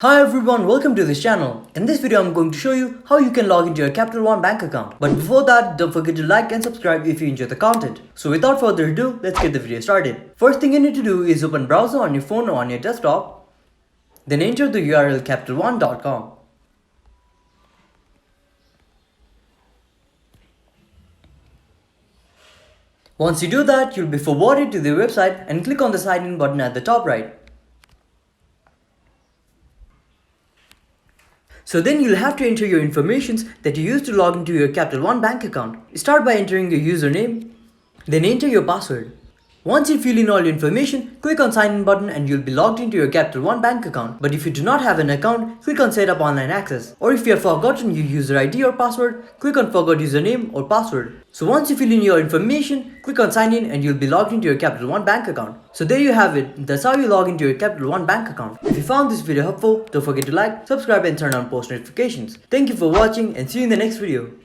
Hi everyone, welcome to this channel. In this video, I'm going to show you how you can log into your Capital One bank account. But before that, don't forget to like and subscribe if you enjoy the content. So without further ado, let's get the video started. First thing you need to do is open browser on your phone or on your desktop. Then enter the URL capitalone.com. Once you do that, you'll be forwarded to the website and click on the sign in button at the top right. So then you'll have to enter your informations that you use to log into your Capital One bank account. Start by entering your username, then enter your password. Once you fill in all your information, click on sign in button and you'll be logged into your Capital One bank account. But if you do not have an account, click on set up online access. Or if you have forgotten your user ID or password, click on forgot username or password. So once you fill in your information, click on sign in and you'll be logged into your Capital One bank account. So there you have it. That's how you log into your Capital One bank account. If you found this video helpful, don't forget to like, subscribe and turn on post notifications. Thank you for watching and see you in the next video.